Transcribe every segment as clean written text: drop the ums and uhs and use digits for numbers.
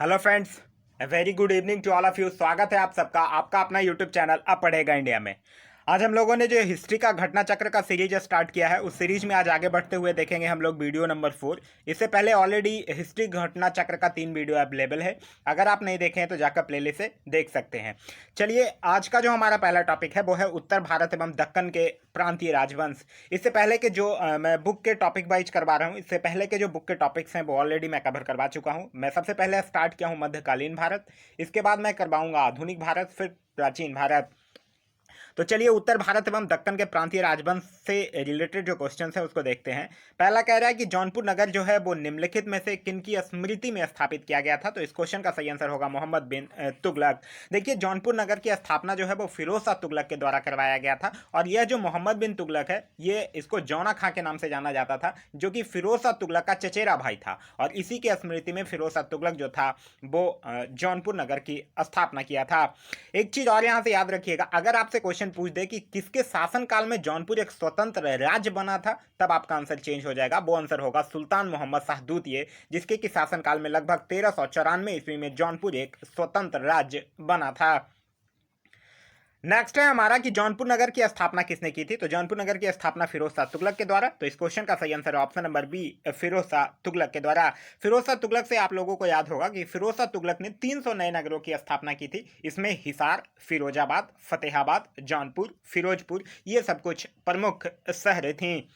Hello friends, very good evening to all of you. स्वागत है आप सबका आपका अपना यूट्यूब चैनल अब पढ़ेगा इंडिया में। आज हम लोगों ने जो हिस्ट्री का घटना चक्र का सीरीज स्टार्ट किया है, उस सीरीज में आज आगे बढ़ते हुए देखेंगे हम लोग वीडियो नंबर 4। इससे पहले ऑलरेडी हिस्ट्री घटना चक्र का 3 वीडियो अवेलेबल है। अगर आप नहीं देखे हैं तो जाकर प्लेलिस्ट से देख सकते हैं। चलिए, आज का जो हमारा पहला टॉपिक है वो है उत्तर भारत एवं दक्कन के प्रांतीय राजवंश। इससे पहले के जो मैं बुक के टॉपिक वाइज करवा रहा हूँ, इससे पहले के जो बुक के टॉपिक्स हैं वो ऑलरेडी मैं कवर करवा चुका हूँ। मैं सबसे पहले स्टार्ट किया हूँ मध्यकालीन भारत, इसके बाद मैं करवाऊंगा आधुनिक भारत, फिर प्राचीन भारत। तो चलिए, उत्तर भारत एवं दक्कन के प्रांतीय राजवंश से रिलेटेड जो क्वेश्चन है उसको देखते हैं। पहला कह रहा है कि जौनपुर नगर जो है वो निम्नलिखित में से किन की स्मृति में स्थापित किया गया था। तो इस क्वेश्चन का सही आंसर होगा मोहम्मद बिन तुगलक। देखिए, जौनपुर नगर की स्थापना जो है वो फिरोज शाह तुगलक के द्वारा करवाया गया था। और यह जो मोहम्मद बिन तुगलक है, ये इसको जौना खां के नाम से जाना जाता था, जो कि फिरोज शाह तुगलक का चचेरा भाई था। और इसी के स्मृति में फिरोज शाह तुगलक जो था वो जौनपुर नगर की स्थापना किया था। एक चीज और यहां से याद रखिएगा, अगर आपसे क्वेश्चन पूछ दे कि किसके शासनकाल में जौनपुर एक स्वतंत्र राज्य बना था, तब आपका आंसर चेंज हो जाएगा। वो आंसर होगा सुल्तान मोहम्मद शाह द्वितीय, जिसके कि शासनकाल में लगभग 1394 ईस्वी में जौनपुर एक स्वतंत्र राज्य बना था। नेक्स्ट है हमारा कि जौनपुर नगर की स्थापना किसने की थी। तो जौनपुर नगर की स्थापना फिरोज शाह तुगलक के द्वारा। तो इस क्वेश्चन का सही आंसर है option number B, Firoz Shah Tughlaq के द्वारा। फिरोज शाह तुगलक से आप लोगों को याद होगा कि फिरोज शाह तुगलक ने 300 नए नगरों की स्थापना की थी। इसमें हिसार, फिरोजाबाद, फतेहाबाद, जौनपुर, फिरोजपुर, ये सब कुछ प्रमुख शहर थी।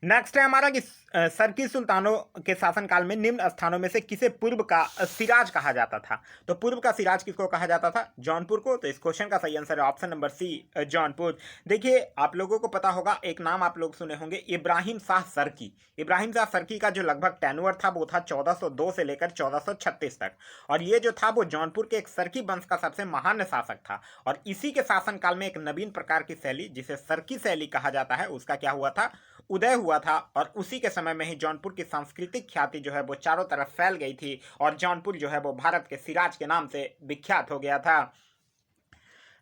नेक्स्ट है हमारा कि सरकी सुल्तानों के शासनकाल में निम्न स्थानों में से किसे पूर्व का सिराज कहा जाता था। तो पूर्व का सिराज किसको कहा जाता था? जौनपुर को। तो इस क्वेश्चन का सही आंसर है ऑप्शन नंबर सी, जौनपुर। देखिए, आप लोगों को पता होगा, एक नाम आप लोग सुने होंगे, इब्राहिम शाह सरकी। इब्राहिम शाह सरकी का जो लगभग टेन्योर था वो था 1402 से लेकर 1436 तक। और ये जो था वो जौनपुर के एक सरकी वंश का सबसे महान शासक था। और इसी के शासनकाल में एक नवीन प्रकार की शैली, जिसे सरकी शैली कहा जाता है, उसका क्या हुआ था? उदय हुआ था। और उसी के समय में ही जौनपुर की सांस्कृतिक ख्याति जो है वो चारों तरफ फैल गई थी और जौनपुर जो है वो भारत के सिराज के नाम से विख्यात हो गया था।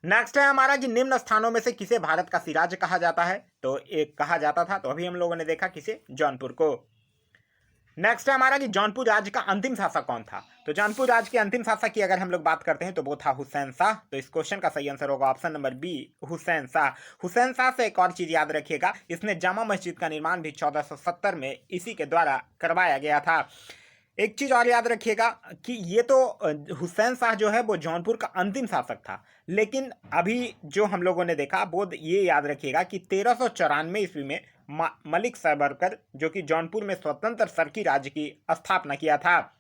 नेक्स्ट है हमारा कि निम्न स्थानों में से किसे भारत का सिराज कहा जाता है। तो एक कहा जाता था, तो अभी हम लोगों ने देखा किसे? जौनपुर को। नेक्स्ट है हमारा कि जौनपुर राज्य का अंतिम शासक कौन था। तो जौनपुर राज्य के अंतिम शासक की अगर हम लोग बात करते हैं तो वो था हुसैन शाह। तो इस क्वेश्चन का सही आंसर होगा option number B, Hussain Shah. Hussain Shah से एक और चीज याद रखिएगा, इसने जामा मस्जिद का निर्माण भी 1470 में इसी के द्वारा करवाया गया था। एक चीज और याद रखिएगा कि ये तो हुसैन शाह जो है वो जौनपुर का अंतिम शासक था, लेकिन अभी जो हम लोगों ने देखा वो ये याद रखिएगा कि 1394 ईस्वी में मलिक सैबरकर, जो कि जौनपुर में स्वतंत्र सरकी राज्य की स्थापना किया था।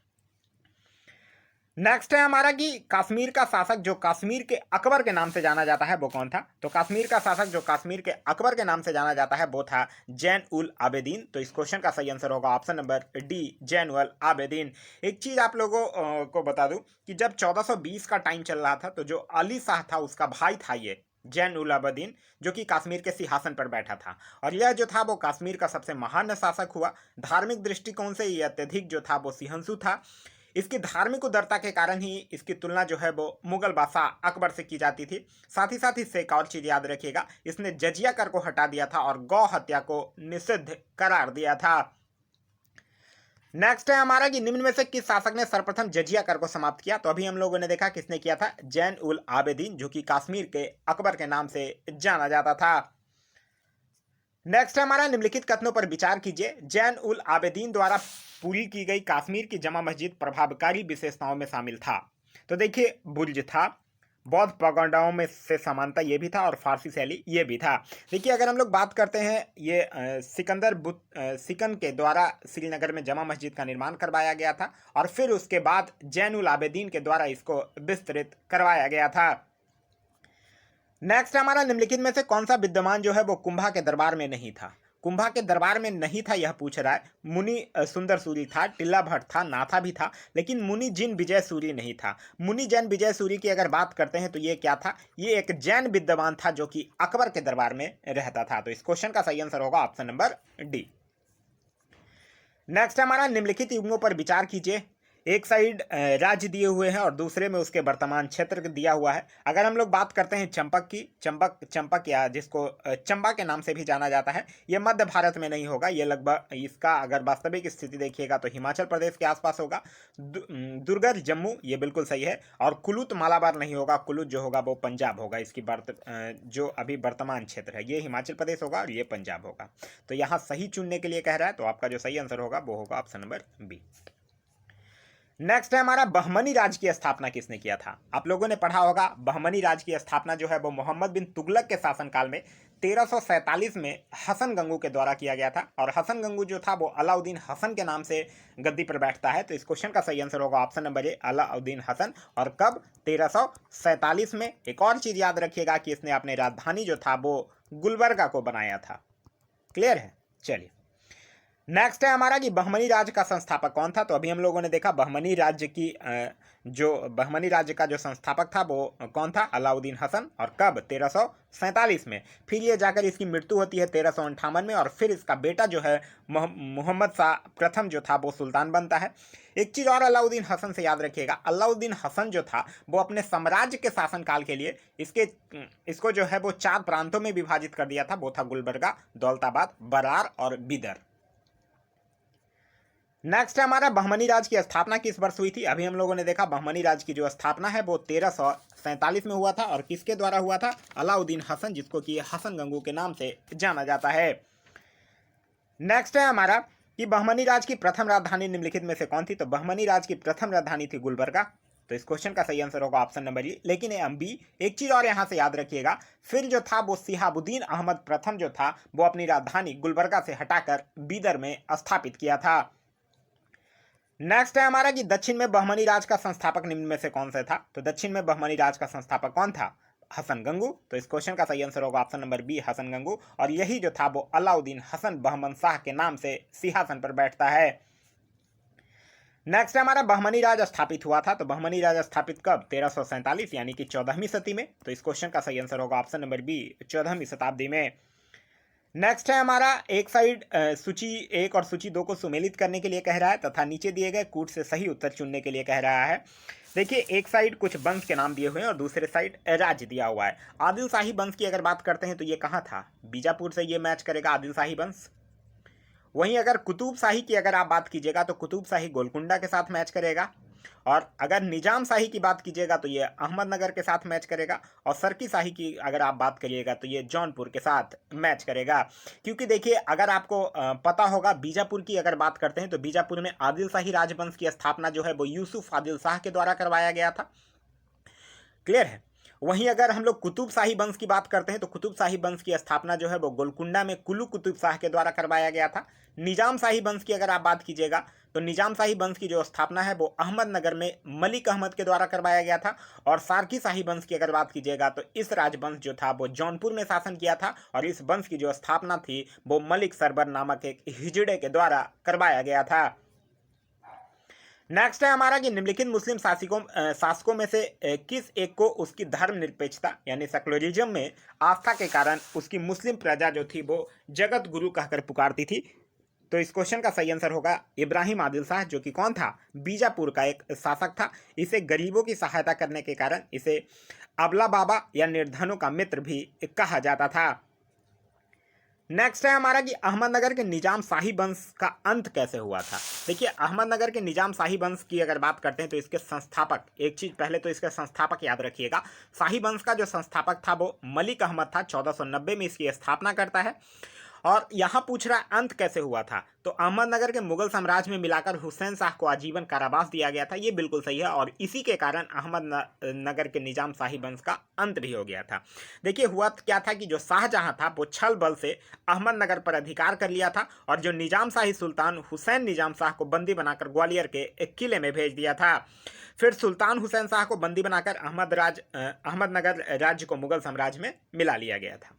नेक्स्ट है हमारा कि कश्मीर का शासक जो कश्मीर के अकबर के नाम से जाना जाता है वो कौन था। तो कश्मीर का शासक जो कश्मीर के अकबर के नाम से जाना जाता है वो था जैन उल आबेदीन। तो इस क्वेश्चन का सही आंसर होगा option number D, Zain ul Abedin. एक चीज आप लोगों को बता दूं कि जब 1420 का टाइम चल रहा था तो जो अली शाह था उसका भाई था ये जैन उल आबेदीन, जो कि कश्मीर के सिंहासन पर बैठा था। और यह जो था वो कश्मीर का सबसे महान शासक हुआ। धार्मिक दृष्टिकोण से ये अत्यधिक जो था वो सिंहंसु था। इसकी धार्मिक उदारता के कारण ही इसकी तुलना जो है वो मुगल बादशाह अकबर से की जाती थी। साथ ही इससे एक और चीज याद रखिएगा, इसने जजिया कर को हटा दिया था और गौ हत्या को निषिद्ध करार दिया था। नेक्स्ट है हमारा कि निम्न में से किस शासक ने सर्वप्रथम जजिया कर को समाप्त किया। तो अभी हम लोगों ने देखा किसने किया था? जैन उल आबेदीन, जो कि कश्मीर के अकबर के नाम से जाना जाता था। नेक्स्ट है हमारा निम्नलिखित कथनों पर विचार कीजिए। जैन उल आबेदीन द्वारा पूरी की गई कश्मीर की जमा मस्जिद प्रभावकारी विशेषताओं में शामिल था। तो देखिए, बुर्ज था, बौद्ध पैगोडाओं में से समानता ये भी था, और फारसी शैली ये भी था। देखिए, अगर हम लोग बात करते हैं, ये सिकन के द्वारा श्रीनगर में जमा मस्जिद का निर्माण करवाया गया था और फिर उसके बाद जैन उल आबेदीन के द्वारा इसको विस्तृत करवाया गया था। नेक्स्ट हमारा निम्नलिखित में से कौन सा विद्यमान जो है वो कुंभा के दरबार में नहीं था। कुंभा के दरबार में नहीं था यह पूछ रहा है। मुनि सुंदर सूरी था, टिल्ला भट्ट था, नाथा भी था, लेकिन मुनि जिन विजय सूरी नहीं था। मुनि जैन विजय सूरी की अगर बात करते हैं तो ये क्या था? ये एक जैन विद्वान था जो कि अकबर के दरबार में रहता था। तो इस क्वेश्चन का सही आंसर होगा ऑप्शन नंबर डी। नेक्स्ट हमारा निम्नलिखित युग्मों पर विचार कीजिए। एक साइड राज्य दिए हुए हैं और दूसरे में उसके वर्तमान क्षेत्र दिया हुआ है। अगर हम लोग बात करते हैं चंपक की, चंपक या जिसको चंबा के नाम से भी जाना जाता है, ये मध्य भारत में नहीं होगा। ये लगभग, इसका अगर वास्तविक स्थिति देखिएगा तो हिमाचल प्रदेश के आसपास होगा। दुर्गर जम्मू, ये बिल्कुल सही है। और कुलूत मालाबार नहीं होगा, कुलूत जो होगा वो पंजाब होगा। इसकी जो अभी वर्तमान क्षेत्र है ये हिमाचल प्रदेश होगा और ये पंजाब होगा। तो यहाँ सही चुनने के लिए कह रहा है, तो आपका जो सही आंसर होगा वो होगा ऑप्शन नंबर बी। नेक्स्ट है हमारा, बहमनी राज की स्थापना किसने किया था? आप लोगों ने पढ़ा होगा, बहमनी राज की स्थापना जो है वो मोहम्मद बिन तुगलक के शासनकाल में 1347 में हसन गंगू के द्वारा किया गया था। और हसन गंगू जो था वो अलाउद्दीन हसन के नाम से गद्दी पर बैठता है। तो इस क्वेश्चन का सही आंसर होगा option number A, Alauddin Hasan. और कब? 1347 में। एक और चीज याद रखिएगा कि इसने अपने राजधानी जो था वो गुलबर्गा को बनाया था। क्लियर है? चलिए नेक्स्ट है हमारा कि बहमनी राज्य का संस्थापक कौन था? तो अभी हम लोगों ने देखा बहमनी राज्य की बहमनी राज्य का जो संस्थापक था वो कौन था? अलाउद्दीन हसन। और कब? 1347 में। फिर ये जाकर इसकी मृत्यु होती है 1358 में। और फिर इसका बेटा जो है मोहम्मद शाह प्रथम जो था वो सुल्तान बनता है। एक चीज़ और अलाउद्दीन हसन से याद रखिएगा, अलाउद्दीन हसन जो था वो अपने साम्राज्य के शासनकाल के लिए इसको जो है वो 4 प्रांतों में विभाजित कर दिया था। वो था गुलबर्गा, दौलताबाद, बरार और बिदर। नेक्स्ट है हमारा, बहमनी राज की स्थापना किस वर्ष हुई थी? अभी हम लोगों ने देखा बहमनी राज की जो स्थापना है वो 1347 में हुआ था। और किसके द्वारा हुआ था? अलाउद्दीन हसन, जिसको कि हसन गंगू के नाम से जाना जाता है। नेक्स्ट है हमारा कि बहमनी राज की प्रथम राजधानी निम्नलिखित में से कौन थी? तो बहमनी राज की प्रथम राजधानी थी गुलबर्गा। तो इस क्वेश्चन का सही आंसर होगा ऑप्शन नंबर ए। लेकिन एम बी, एक चीज और यहां से याद रखिएगा, फिर जो था वो सिहाबुद्दीन अहमद प्रथम जो था वो अपनी राजधानी गुलबर्गा से हटाकर बीदर में स्थापित किया था। नेक्स्ट है हमारा कि दक्षिण में बहमनी राज का संस्थापक निम्न में से कौन सा था? तो दक्षिण में बहमनी राज का संस्थापक कौन था? हसन गंगू। तो इस क्वेश्चन का सही आंसर होगा option number B, Hasan Gangu. और यही जो था वो अलाउद्दीन हसन बहमन शाह के नाम से सिंहासन पर बैठता है। नेक्स्ट हमारा, बहमनी राज स्थापित हुआ था। तो बहमनी राज स्थापित कब? 1347 यानी कि 14वीं सदी में। तो इस क्वेश्चन का सही आंसर होगा ऑप्शन नंबर बी, 14वीं शताब्दी में। नेक्स्ट है हमारा, एक साइड सूची 1 और सूची 2 को सुमेलित करने के लिए कह रहा है तथा नीचे दिए गए कूट से सही उत्तर चुनने के लिए कह रहा है। देखिए, एक साइड कुछ वंश के नाम दिए हुए हैं और दूसरे साइड राज्य दिया हुआ है। आदिल शाही वंश की अगर बात करते हैं तो ये कहाँ था? बीजापुर से ये मैच करेगा आदिल शाही वंश। वहीं अगर कुतुब शाही की अगर आप बात कीजिएगा तो कुतुब शाही गोलकुंडा के साथ मैच करेगा। और अगर निजाम शाही की बात कीजिएगा तो ये अहमदनगर के साथ मैच करेगा। और सरकी शाही की अगर आप बात करिएगा तो ये जौनपुर के साथ मैच करेगा। क्योंकि देखिए, अगर आपको पता होगा, बीजापुर की अगर बात करते हैं तो बीजापुर में आदिल शाही राजवंश की स्थापना जो है वो यूसुफ आदिल शाह के द्वारा करवाया गया था। क्लियर है? वहीं अगर हम लोग कुतुब शाही वंश की बात करते हैं तो कुतुब शाही वंश की स्थापना जो है वो गोलकुंडा में कुल्लू कुतुब शाह के द्वारा करवाया गया था। निजाम शाही वंश की अगर आप बात कीजिएगा तो निजाम शाही वंश की जो स्थापना है वो अहमदनगर में मलिक अहमद के द्वारा करवाया गया था। और सारकी शाही वंश की अगर बात कीजिएगा तो इस राजवंश जो था वो जौनपुर में शासन किया था। और इस वंश की जो स्थापना थी वो मलिक सरबर नामक एक हिजड़े के द्वारा करवाया गया था। नेक्स्ट है हमारा कि निम्नलिखित मुस्लिम शासकों में से किस एक को उसकी धर्मनिरपेक्षता यानी सेकुलरिज्म में आस्था के कारण उसकी मुस्लिम प्रजा जो थी वो जगत गुरु कहकर पुकारती थी? तो इस क्वेश्चन का सही आंसर होगा इब्राहिम आदिल शाह, जो कि कौन था? बीजापुर का एक शासक था। इसे गरीबों की सहायता करने के कारण इसे अबला बाबा या निर्धनों का मित्र भी कहा जाता था। नेक्स्ट है हमारा कि अहमदनगर के निजाम शाही वंश का अंत कैसे हुआ था? देखिए, अहमदनगर के निजाम शाही वंश की अगर बात करते हैं तो इसके संस्थापक, एक चीज पहले तो इसके संस्थापक याद रखिएगा। शाही वंश का जो संस्थापक था वो मलिक अहमद था, 1490 में इसकी स्थापना करता है। और यहाँ पूछ रहा अंत कैसे हुआ था, तो अहमदनगर के मुगल साम्राज्य में मिलाकर हुसैन शाह को आजीवन कारावास दिया गया था। ये बिल्कुल सही है। और इसी के कारण अहमदनगर के निजाम शाही वंश का अंत भी हो गया था। देखिए, हुआ क्या था कि जो शाहजहां था वो छल बल से अहमदनगर पर अधिकार कर लिया था। और जो निजाम शाही सुल्तान हुसैन निजाम शाह को बंदी बनाकर ग्वालियर के एक किले में भेज दिया था। फिर सुल्तान हुसैन शाह को बंदी बनाकर अहमदनगर राज्य को मुगल साम्राज्य में मिला लिया गया था।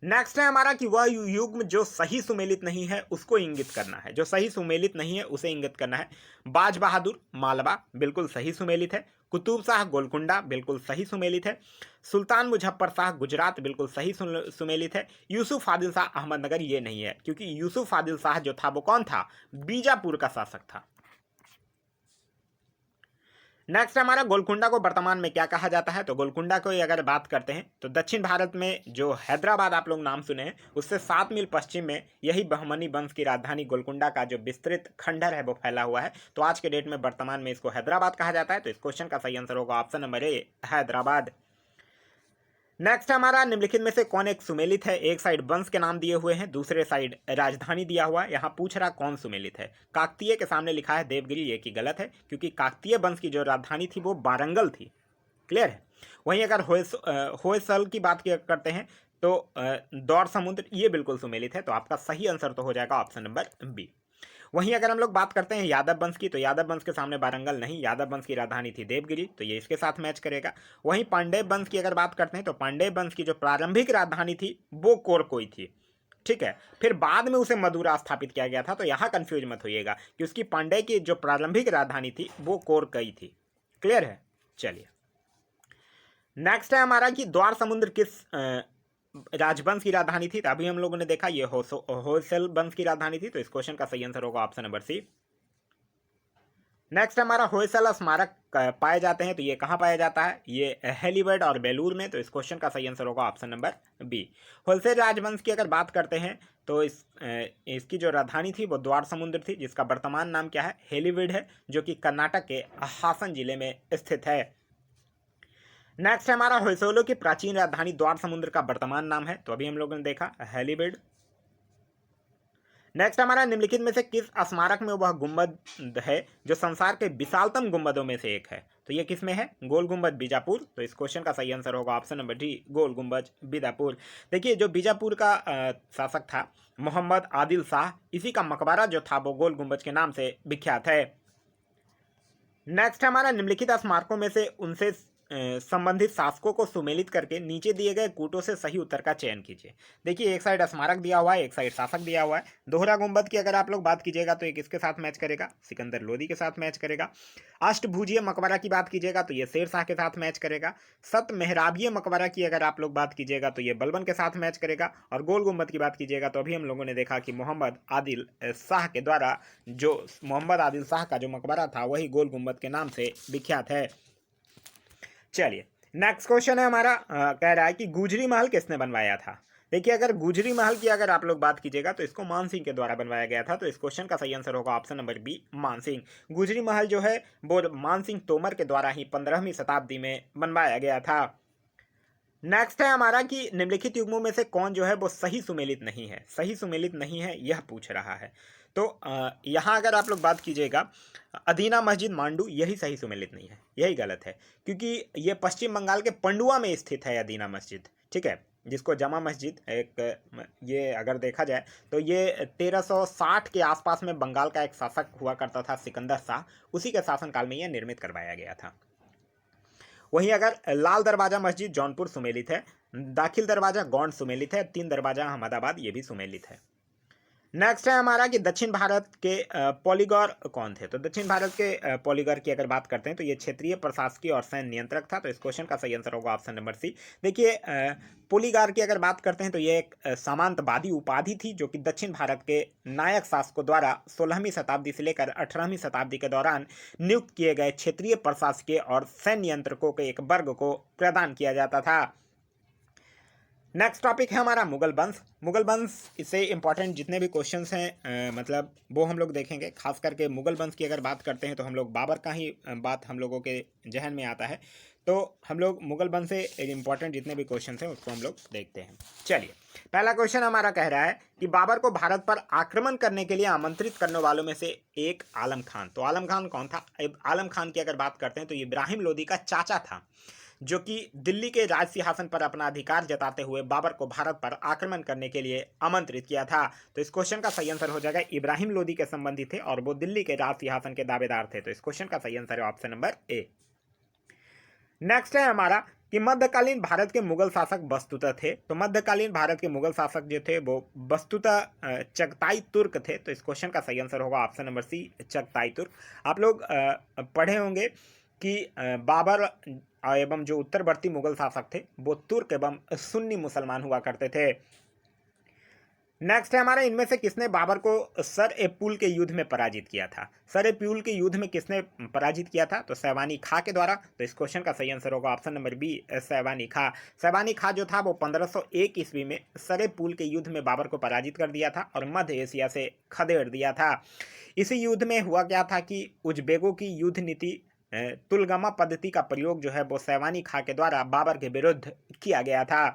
नेक्स्ट है हमारा कि वह युग्म जो सही सुमेलित नहीं है उसको इंगित करना है। जो सही सुमेलित नहीं है उसे इंगित करना है। बाज बहादुर मालवा बिल्कुल सही सुमेलित है। कुतुब शाह गोलकुंडा बिल्कुल सही सुमेलित है। सुल्तान मुजफ्फर शाह गुजरात बिल्कुल सही सुमेलित है। यूसुफ आदिल शाह अहमदनगर ये नहीं है, क्योंकि यूसुफ आदिल शाह जो था वो कौन था? बीजापुर का शासक था। नेक्स्ट हमारा गोलकुंडा को वर्तमान में क्या कहा जाता है। तो गोलकुंडा को अगर बात करते हैं तो दक्षिण भारत में जो हैदराबाद आप लोग नाम सुने हैं उससे 7 मील पश्चिम में यही बहमनी वंश की राजधानी गोलकुंडा का जो विस्तृत खंडर है वो फैला हुआ है। तो आज के डेट में वर्तमान में इसको हैदराबाद कहा जाता है। तो इस क्वेश्चन का सही आंसर होगा ऑप्शन नंबर ए, हैदराबाद। नेक्स्ट हमारा निम्नलिखित में से कौन एक सुमेलित है। एक साइड वंश के नाम दिए हुए हैं, दूसरे साइड राजधानी दिया हुआ है। यहाँ पूछ रहा कौन सुमेलित है। काकतीय के सामने लिखा है देवगिरी, ये की गलत है क्योंकि काकतीय वंश की जो राजधानी थी वो वारंगल थी। क्लियर है। वहीं अगर होयसल की बात करते हैं तो दौड़ समुद्र, ये बिल्कुल सुमेलित है। तो आपका सही आंसर तो हो जाएगा ऑप्शन नंबर बी। वहीं अगर हम लोग बात करते हैं यादव वंश की, तो यादव वंश के सामने वारंगल नहीं, यादव वंश की राजधानी थी देवगिरी, तो ये इसके साथ मैच करेगा। वहीं पांडेय वंश की अगर बात करते हैं तो पांडेय वंश की जो प्रारंभिक राजधानी थी वो कोरकोई थी। ठीक है, फिर बाद में उसे मदुरा स्थापित किया गया था। तो यहाँ कंफ्यूज मत होइएगा कि उसकी पांडेय की जो प्रारंभिक राजधानी थी वो कोरकई थी। क्लियर है। चलिए नेक्स्ट है हमारा कि द्वार समुद्र किस राजवंश की राजधानी थी। तो अभी हम लोगों ने देखा ये होयसल वंश की राजधानी थी। तो इस क्वेश्चन का सही आंसर होगा ऑप्शन नंबर सी। नेक्स्ट हमारा होयसल स्मारक पाए जाते हैं, तो ये कहाँ पाया जाता है, ये हेलीबर्ड और बेलूर में। तो इस क्वेश्चन का सही आंसर होगा ऑप्शन नंबर बी। होयसल राजवंश की अगर बात करते हैं तो इसकी जो राजधानी थी वो द्वार समुद्र थी, जिसका वर्तमान नाम क्या है, हेलीबर्ड है, जो कि कर्नाटक के हासन जिले में स्थित है। नेक्स्ट हमारा होयसोलो की प्राचीन राजधानी द्वार समुद्र का वर्तमान नाम है। तो अभी हम लोगों ने देखा हेलीबर्ड। नेक्स्ट हमारा निम्नलिखित में से किस स्मारक में वह गुंबद है जो संसार के विशालतम गुंबदों में से एक है। तो ये किस में है, गोल गुंबद बीजापुर। तो इस क्वेश्चन का सही आंसर होगा ऑप्शन नंबर डी, गोल गुंबद बीजापुर। देखिए जो बीजापुर का शासक था मोहम्मद आदिल शाह, इसी का मकबरा जो था वो गोल गुंबद के नाम से विख्यात है। नेक्स्ट हमारा निम्नलिखित स्मारकों में से उनसे संबंधित शासकों को सुमेलित करके नीचे दिए गए कूटों से सही उत्तर का चयन कीजिए। देखिए एक साइड स्मारक दिया हुआ है, एक साइड शासक दिया हुआ है। दोहरा गुंबद की अगर आप लोग बात कीजिएगा तो एक इसके साथ मैच करेगा, सिकंदर लोदी के साथ मैच करेगा। अष्टभुजीय मकबरा की बात कीजिएगा तो ये शेर शाह के साथ मैच करेगा। सत मेहराबीय मकबरा की अगर आप लोग बात कीजिएगा तो ये बलबन के साथ मैच करेगा। और गोल गुंबद की बात कीजिएगा तो अभी हम लोगों ने देखा कि मोहम्मद आदिल शाह के द्वारा जो मोहम्मद आदिल शाह का जो मकबरा था वही गोल गुंबद के नाम से विख्यात है। चलिए नेक्स्ट क्वेश्चन है हमारा, कह रहा है कि गुजरी महल किसने बनवाया था। देखिए अगर गुजरी महल की अगर आप लोग बात कीजिएगा तो इसको मान सिंह के द्वारा बनवाया गया था। तो इस क्वेश्चन का सही आंसर होगा ऑप्शन नंबर बी, मान सिंह। गुजरी महल जो है वो मान सिंह तोमर के द्वारा ही 15वीं शताब्दी में बनवाया गया था। नेक्स्ट है हमारा कि निम्नलिखित युग्मों में से कौन जो है वो सही सुमेलित नहीं है। सही सुमेलित नहीं है यह पूछ रहा है। तो यहाँ अगर आप लोग बात कीजिएगा अदीना मस्जिद मांडू, यही सही सुमेलित नहीं है, यही गलत है क्योंकि ये पश्चिम बंगाल के पंडुआ में स्थित है अदीना मस्जिद। ठीक है, जिसको जमा मस्जिद एक, ये अगर देखा जाए तो ये 1360 के आसपास में बंगाल का एक शासक हुआ करता था सिकंदर शाह, उसी के शासनकाल में यह निर्मित करवाया गया था। वहीं अगर लाल दरवाजा मस्जिद जौनपुर सुमेलित है, दाखिल दरवाजा गौंड सुमेलित है, 3 दरवाजा अहमदाबाद ये भी सुमेलित है। नेक्स्ट है हमारा कि दक्षिण भारत के पॉलीगॉर कौन थे। तो दक्षिण भारत के पॉलीगॉर की अगर बात करते हैं तो ये क्षेत्रीय प्रशासकीय और सैन्य नियंत्रक था। तो इस क्वेश्चन का सही आंसर होगा ऑप्शन नंबर सी। देखिए पोलीगार की अगर बात करते हैं तो ये एक सामंतवादी उपाधि थी जो कि दक्षिण भारत के नायक शासकों द्वारा 16वीं शताब्दी से लेकर 18वीं शताब्दी के दौरान नियुक्त किए गए क्षेत्रीय प्रशासकीय और सैन्य नियंत्रकों के एक वर्ग को प्रदान किया जाता था। नेक्स्ट टॉपिक है हमारा मुगल वंश। मुगल वंश इससे इंपॉर्टेंट जितने भी क्वेश्चंस हैं मतलब वो हम लोग देखेंगे। खास करके मुगल वंश की अगर बात करते हैं तो हम लोग बाबर का ही बात हम लोगों के जहन में आता है। तो हम लोग मुगल वंश से इंपॉर्टेंट जितने भी क्वेश्चंस हैं उसको हम लोग देखते हैं। चलिए पहला क्वेश्चन हमारा कह रहा है कि बाबर को भारत पर आक्रमण करने के लिए आमंत्रित करने वालों में से एक आलम खान। तो आलम खान कौन था। आलम खान की अगर बात करते हैं तो ये इब्राहिम लोदी का चाचा था, जो कि दिल्ली के राज सिंहासन पर अपना अधिकार जताते हुए बाबर को भारत पर आक्रमण करने के लिए आमंत्रित किया था। तो इस क्वेश्चन का सही आंसर हो जाएगा इब्राहिम लोदी के संबंधी थे और वो दिल्ली के राज सिंहासन के दावेदार थे। तो इस क्वेश्चन का सही आंसर है ऑप्शन नंबर ए। नेक्स्ट है हमारा कि मध्यकालीन भारत के मुगल शासक वस्तुतः थे। तो मध्यकालीन भारत के मुगल शासक जो थे वो वस्तुतः चगताई तुर्क थे। तो इस क्वेश्चन का सही आंसर होगा ऑप्शन नंबर सी, चगताई तुर्क। आप लोग पढ़े होंगे कि बाबर एवं जो उत्तरवर्ती मुगल शासक थे वो तुर्क एवं सुन्नी मुसलमान हुआ करते थे। नेक्स्ट है हमारा, इनमें से किसने बाबर को सर ए पुल के युद्ध में पराजित किया था? सर ए पुल के युद्ध में किसने पराजित किया था? तो सैवानी खां के द्वारा। तो इस क्वेश्चन का सही आंसर होगा ऑप्शन नंबर बी, सैवानी खां। सैवानी खां जो था वो 1501 ईस्वी में सर ए पुल के युद्ध में बाबर को पराजित कर दिया था और मध्य एशिया से खदेड़ दिया था। इसी युद्ध में हुआ क्या था कि उज्बेकों की युद्ध नीति तुलगमा पद्धति का प्रयोग जो है वो सैवानी खां के द्वारा बाबर के विरुद्ध किया गया था।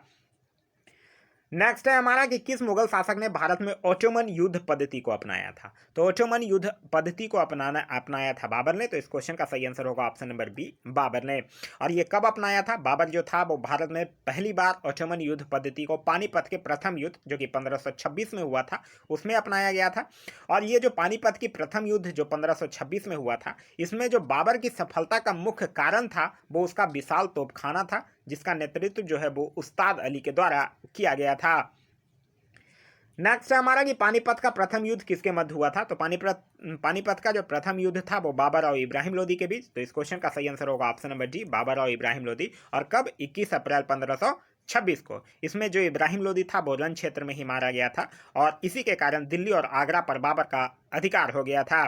नेक्स्ट है हमारा कि किस मुगल शासक ने भारत में ओटोमन युद्ध पद्धति को अपनाया था? तो ओटोमन युद्ध पद्धति को अपनाया था बाबर ने। तो इस क्वेश्चन का सही आंसर होगा ऑप्शन नंबर बी, बाबर ने। और ये कब अपनाया था? बाबर जो था वो भारत में पहली बार ओटोमन युद्ध पद्धति को पानीपत के प्रथम युद्ध जो कि 1526 में हुआ था उसमें अपनाया गया था। और ये जो पानीपत की प्रथम युद्ध जो 1526 में हुआ था, इसमें जो बाबर की सफलता का मुख्य कारण था वो उसका विशाल तोपखाना था, जिसका नेतृत्व जो है वो उस्ताद अली के द्वारा किया गया था। नेक्स्ट है हमारा कि पानीपत का प्रथम युद्ध किसके मध्य हुआ था? तो पानीपत का जो प्रथम युद्ध था वो बाबर और इब्राहिम लोदी के बीच। तो इस क्वेश्चन का सही आंसर होगा ऑप्शन नंबर डी, बाबर और इब्राहिम लोदी। और कब? 21 अप्रैल 1526 को। इसमें जो इब्राहिम लोदी था वो रन क्षेत्र में ही मारा गया था और इसी के कारण दिल्ली और आगरा पर बाबर का अधिकार हो गया था।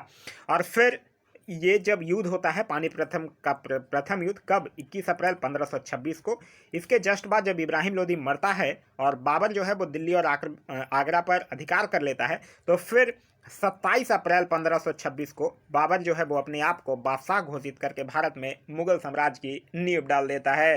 और फिर ये जब युद्ध होता है प्रथम युद्ध कब? 21 अप्रैल 1526 को। इसके जस्ट बाद जब इब्राहिम लोदी मरता है और बाबर जो है वो दिल्ली और आगरा पर अधिकार कर लेता है, तो फिर 27 अप्रैल 1526 को बाबर जो है वो अपने आप को बादशाह घोषित करके भारत में मुगल साम्राज्य की नींव डाल देता है।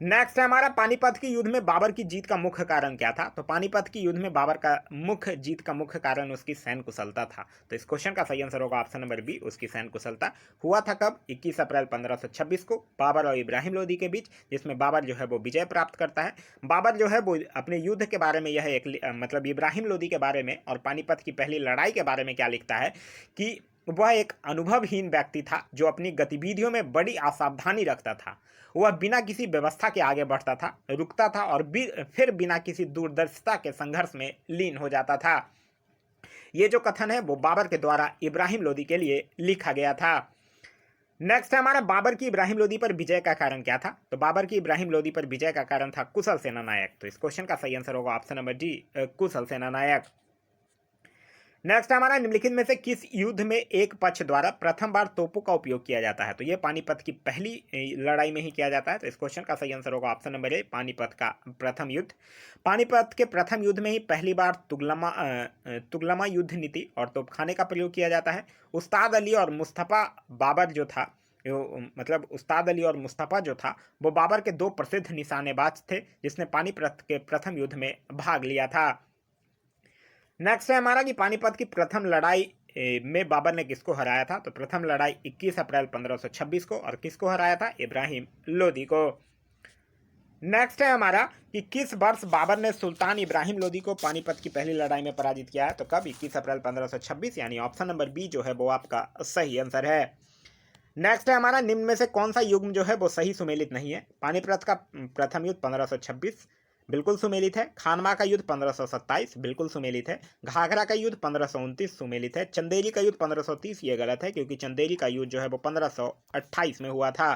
नेक्स्ट है हमारा, पानीपत की युद्ध में बाबर की जीत का मुख्य कारण क्या था? तो पानीपत की युद्ध में बाबर का जीत का मुख्य कारण उसकी सैन्य कुशलता था। तो इस क्वेश्चन का सही आंसर होगा ऑप्शन नंबर बी, उसकी सैन्य कुशलता। हुआ था कब? 21 अप्रैल 1526 को बाबर और इब्राहिम लोदी के बीच, जिसमें बाबर जो है वो विजय प्राप्त करता है। बाबर जो है वो अपने युद्ध के बारे में यह एक मतलब इब्राहिम लोदी के बारे में और पानीपत की पहली लड़ाई के बारे में क्या लिखता है कि वह एक अनुभवहीन व्यक्ति था जो अपनी गतिविधियों में बड़ी असावधानी रखता था। वह बिना किसी व्यवस्था के आगे बढ़ता था, रुकता था और फिर बिना किसी दूरदर्शिता के संघर्ष में लीन हो जाता था। ये जो कथन है वो बाबर के द्वारा इब्राहिम लोदी के लिए लिखा गया था। नेक्स्ट है हमारा, बाबर की इब्राहिम लोदी पर विजय का कारण क्या था? तो बाबर की इब्राहिम लोदी पर विजय का कारण था कुशल सेना नायक। तो इस क्वेश्चन का सही आंसर होगा ऑप्शन नंबर डी, कुशल सेना नायक। नेक्स्ट हमारा, निम्नलिखित में से किस युद्ध में एक पक्ष द्वारा प्रथम बार तोपों का उपयोग किया जाता है? तो ये पानीपत की पहली लड़ाई में ही किया जाता है। तो इस क्वेश्चन का सही आंसर होगा ऑप्शन नंबर ए, पानीपत का प्रथम युद्ध। पानीपत के प्रथम युद्ध में ही पहली बार तुगलमा युद्ध नीति और तोपखाने का प्रयोग किया जाता है। उस्ताद अली और मुस्तफ़ा बाबर जो था मतलब उस्ताद अली और मुस्तफ़ा जो था वो बाबर के दो प्रसिद्ध निशानेबाज थे जिसने पानीपत के प्रथम युद्ध में भाग लिया था। नेक्स्ट है हमारा कि पानीपत की प्रथम लड़ाई में बाबर ने किसको हराया था? तो प्रथम लड़ाई 21 अप्रैल 1526 को, और किसको हराया था? इब्राहिम लोदी को। नेक्स्ट है हमारा कि किस वर्ष बाबर ने सुल्तान इब्राहिम लोदी को पानीपत की पहली लड़ाई में पराजित किया है? तो कब? 21 अप्रैल 1526, यानी ऑप्शन नंबर बी जो है वो आपका सही आंसर है। नेक्स्ट है हमारा, निम्न में से कौन सा युग्म जो है वो सही सुमेलित नहीं है? पानीपत का प्रथम युद्ध 1526 बिल्कुल सुमेलित है। खानवा का युद्ध 1527 बिल्कुल सुमेलित है। घाघरा का युद्ध 1529 सुमेलित है। चंदेरी का युद्ध 1530 ये गलत है क्योंकि चंदेरी का युद्ध जो है वो 1528 में हुआ था।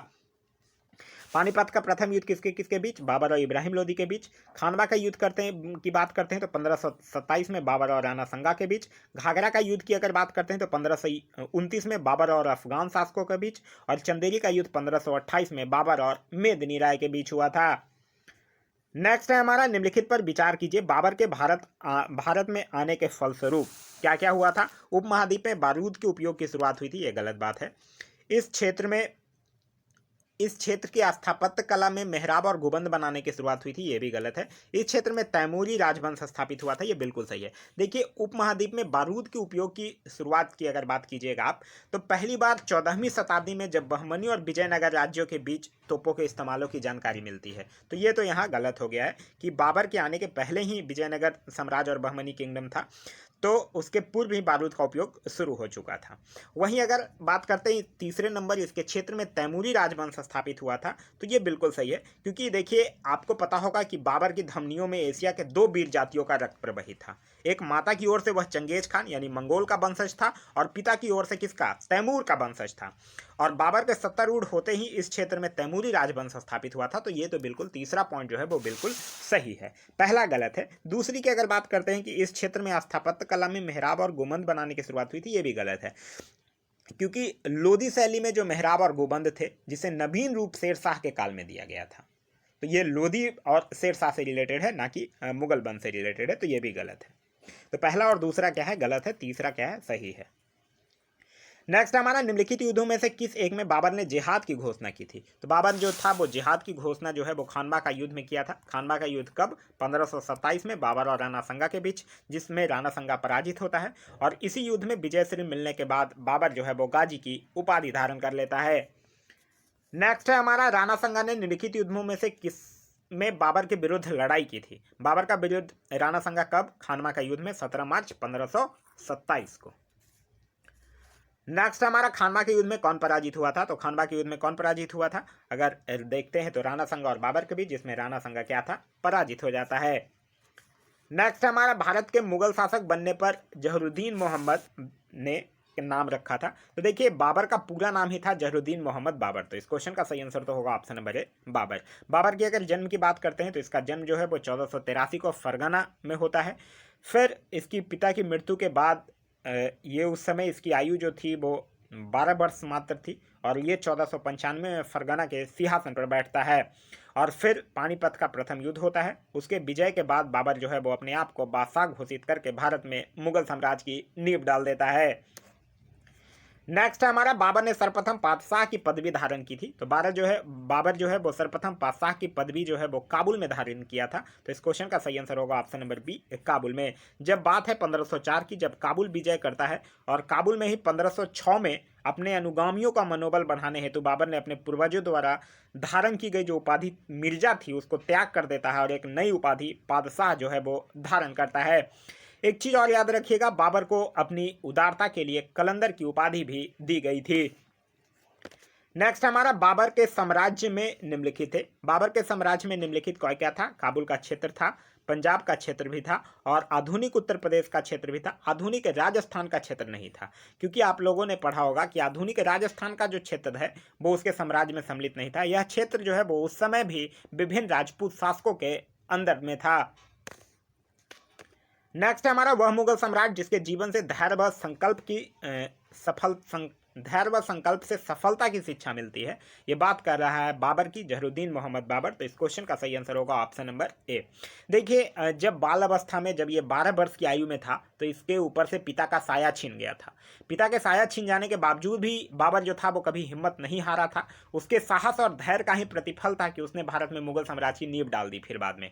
पानीपत का प्रथम युद्ध किसके किसके बीच? बाबर और इब्राहिम लोदी के बीच। खानवा का युद्ध की बात करते हैं तो 1527 में बाबर और राणा संगा के बीच। घाघरा का युद्ध की अगर बात करते हैं तो 1529 में बाबर और अफगान शासकों के बीच। और चंदेरी का युद्ध 1528 में बाबर और मेदिनी राय के बीच हुआ था। नेक्स्ट है हमारा, निम्नलिखित पर विचार कीजिए। बाबर के भारत में आने के फलस्वरूप क्या क्या हुआ था? उपमहाद्वीप में बारूद के उपयोग की शुरुआत हुई थी, ये गलत बात है। इस क्षेत्र की स्थापत्य कला में मेहराब और गुबंद बनाने की शुरुआत हुई थी, ये भी गलत है। इस क्षेत्र में तैमूरी राजवंश स्थापित हुआ था, ये बिल्कुल सही है। देखिए, उपमहाद्वीप में बारूद के उपयोग की शुरुआत की अगर बात कीजिएगा आप, तो पहली बार 14वीं शताब्दी में जब बहमनी और विजयनगर राज्यों के बीच तोपों के इस्तेमालों की जानकारी मिलती है। तो ये तो यहाँ गलत हो गया है कि बाबर के आने के पहले ही विजयनगर साम्राज्य और बहमनी किंगडम था, तो उसके पूर्व ही बारूद का उपयोग शुरू हो चुका था। वहीं अगर बात करते हैं तीसरे नंबर, इसके क्षेत्र में तैमूरी राजवंश स्थापित हुआ था, तो ये बिल्कुल सही है क्योंकि देखिए आपको पता होगा कि बाबर की धमनियों में एशिया के दो वीर जातियों का रक्त प्रवाहित था। एक माता की ओर से वह चंगेज खान यानी मंगोल का वंशज था और पिता की ओर से किसका? तैमूर का वंशज था। और बाबर के सत्तारूढ़ होते ही इस क्षेत्र में तैमूरी राजवंश स्थापित हुआ था। तो ये तो बिल्कुल तीसरा पॉइंट जो है वो बिल्कुल सही है, पहला गलत है। दूसरी की अगर बात करते हैं कि इस क्षेत्र में स्थापत्य कला में मेहराब और गुंबद बनाने की शुरुआत हुई थी, ये भी गलत है, क्योंकि लोधी शैली में जो मेहराब और गुंबद थे जिसे नवीन रूप शेरशाह के काल में दिया गया था, तो ये लोधी और शेरशाह से रिलेटेड है, ना कि मुगल वंश से रिलेटेड है, तो ये भी गलत है। तो पहला और दूसरा क्या है, गलत है, तीसरा क्या है, सही है। नेक्स्ट हमारा, निम्नलिखित युद्धों में से किस एक में बाबर ने जिहाद की घोषणा की थी? तो बाबर जो था वो जिहाद की घोषणा जो है वो खानवा का युद्ध में किया था। खानवा का युद्ध कब? 1527 में बाबर और राणा संगा के बीच, जिसमें राणा संगा पराजित होता है और इसी युद्ध में विजय श्री मिलने के बाद बाबर जो है वो गाजी की उपाधि धारण कर लेता है। नेक्स्ट है हमारा, राणा संगा ने निम्नलिखित युद्धों में से किस में बाबर के विरुद्ध लड़ाई की थी? बाबर का विरुद्ध राणा संगा कब? खानवा का युद्ध में 17 मार्च 1527 को। नेक्स्ट हमारा, खानवा के युद्ध में कौन पराजित हुआ था? तो खानवा के युद्ध में कौन पराजित हुआ था अगर देखते हैं तो राणा संगा और बाबर के बीच, जिसमें राणा संगा क्या था? पराजित हो जाता है। नेक्स्ट हमारा, भारत के मुगल शासक बनने पर जहरुद्दीन मोहम्मद ने नाम रखा था। तो देखिए बाबर का पूरा नाम ही था जहरुद्दीन मोहम्मद बाबर। तो इस क्वेश्चन का सही आंसर तो होगा option number A, Babar. Babar की अगर जन्म की बात करते हैं तो इसका जन्म जो है वो 1483 को फरगना में होता है। फिर इसकी पिता की मृत्यु के बाद ये उस समय इसकी आयु जो थी वो 12 वर्ष मात्र थी और ये 1495 में फरगना के सिंहासन पर बैठता है। और फिर पानीपत का प्रथम युद्ध होता है। उसके विजय के बाद बाबर जो है वो अपने आप को बादशाह घोषित करके भारत में मुगल साम्राज्य की नींव डाल देता है। नेक्स्ट है हमारा, बाबर ने सर्वप्रथम पातशाह की पदवी धारण की थी। तो बाबर जो है वो सर्वप्रथम पातशाह की पदवी जो है वो काबुल में धारण किया था। तो इस क्वेश्चन का सही आंसर होगा ऑप्शन नंबर बी, काबुल में। जब बात है 1504 की, जब काबुल विजय करता है और काबुल में ही 1506 में अपने अनुगामियों का मनोबल बढ़ाने हेतु बाबर ने अपने पूर्वजों द्वारा धारण की गई जो उपाधि मिर्जा थी उसको त्याग कर देता है और एक नई उपाधि पातशाह जो है वो धारण करता है। एक चीज और याद रखिएगा, बाबर को अपनी उदारता के लिए कलंदर की उपाधि भी दी गई थी। नेक्स्ट हमारा, बाबर के साम्राज्य में निम्नलिखित है। बाबर के साम्राज्य में निम्नलिखित क्या क्या था? काबुल का क्षेत्र था, पंजाब का क्षेत्र भी था और आधुनिक उत्तर प्रदेश का क्षेत्र भी था। आधुनिक राजस्थान का क्षेत्र नहीं था, क्योंकि आप लोगों ने पढ़ा होगा कि आधुनिक राजस्थान का जो क्षेत्र है वो उसके साम्राज्य में सम्मिलित नहीं था। यह क्षेत्र जो है वो उस समय भी विभिन्न राजपूत शासकों के अंदर में था। नेक्स्ट है हमारा, वह मुगल सम्राट जिसके जीवन से धैर्य व संकल्प से सफलता की शिक्षा मिलती है। ये बात कर रहा है बाबर की, जहरुद्दीन मोहम्मद बाबर। तो इस क्वेश्चन का सही आंसर होगा ऑप्शन नंबर ए। देखिए जब बाल अवस्था में, जब ये 12 वर्ष की आयु में था तो इसके ऊपर से पिता का साया छीन गया था। पिता के साया छीन जाने के बावजूद भी बाबर जो था वो कभी हिम्मत नहीं हारा था। उसके साहस और धैर्य का ही प्रतिफल था कि उसने भारत में मुगल साम्राज्य की नींव डाल दी। फिर बाद में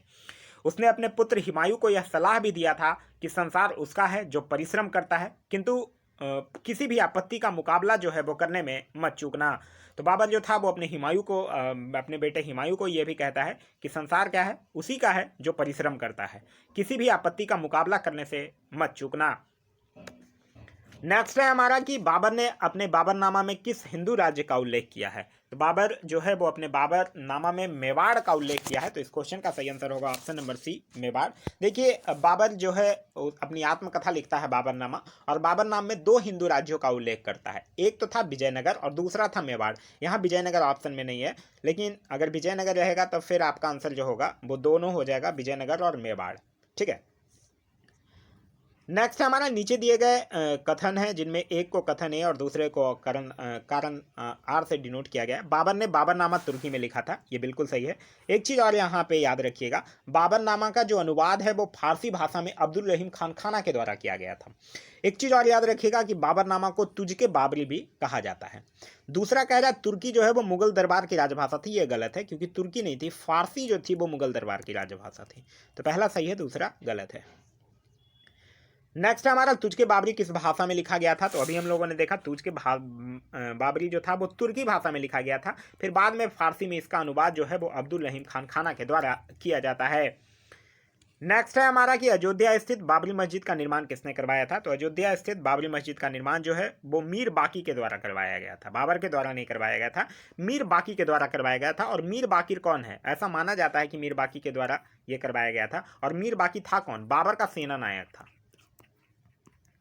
उसने अपने पुत्र हुमायूं को यह सलाह भी दिया था कि संसार उसका है जो परिश्रम करता है, किंतु किसी भी आपत्ति का मुकाबला जो है वो करने में मत चूकना। तो बाबर जो था वो अपने हुमायूं को, अपने बेटे हुमायूं को ये भी कहता है कि संसार क्या है? उसी का है जो परिश्रम करता है, किसी भी आपत्ति का मुकाबला करने से मत चूकना। नेक्स्ट है हमारा कि बाबर ने अपने बाबरनामा में किस हिंदू राज्य का उल्लेख किया है? तो बाबर जो है वो अपने बाबरनामा में मेवाड़ का उल्लेख किया है। तो इस क्वेश्चन का सही आंसर होगा ऑप्शन नंबर सी, मेवाड़। देखिए बाबर जो है अपनी आत्मकथा लिखता है बाबरनामा, और बाबरनामा में 2 हिंदू राज्यों का उल्लेख करता है। एक तो था विजयनगर और दूसरा था मेवाड़। यहाँ विजयनगर ऑप्शन में नहीं है, लेकिन अगर विजयनगर रहेगा तो फिर आपका आंसर जो होगा वो दोनों हो जाएगा, विजयनगर और मेवाड़। ठीक है। नेक्स्ट हमारा, नीचे दिए गए कथन है जिनमें एक को कथन ए और दूसरे को कारण आर से डिनोट किया गया है। बाबर ने बाबरनामा तुर्की में लिखा था, ये बिल्कुल सही है। एक चीज़ और यहाँ पे याद रखिएगा, बाबरनामा का जो अनुवाद है वो फारसी भाषा में अब्दुल रहीम खान खाना के द्वारा किया गया था। एक चीज़ और याद रखिएगा कि बाबरनामा को तुझके बाबरी भी कहा जाता है। दूसरा कह रहा है तुर्की जो है वो मुगल दरबार की राजभाषा थी, ये गलत है, क्योंकि तुर्की नहीं थी, फारसी जो थी वो मुगल दरबार की राजभाषा थी। तो पहला सही है, दूसरा गलत है। नेक्स्ट हमारा, तुझके बाबरी किस भाषा में लिखा गया था? तो अभी हम लोगों ने देखा तुझके बाबरी जो था वो तुर्की भाषा में लिखा गया था, फिर बाद में फारसी में इसका अनुवाद जो है वो अब्दुल रहीम खान खाना के द्वारा किया जाता है। नेक्स्ट है हमारा कि अयोध्या स्थित बाबरी मस्जिद का निर्माण किसने करवाया था? तो अयोध्या स्थित बाबरी मस्जिद का निर्माण जो है वो मीर बाकी के द्वारा करवाया गया था, बाबर के द्वारा नहीं करवाया गया था, मीर बाकी के द्वारा करवाया गया था। और मीर बाकिर कौन है? ऐसा माना जाता है कि मीर बाकी के द्वारा ये करवाया गया था। और मीर बाकी था कौन? बाबर का सेना नायक था।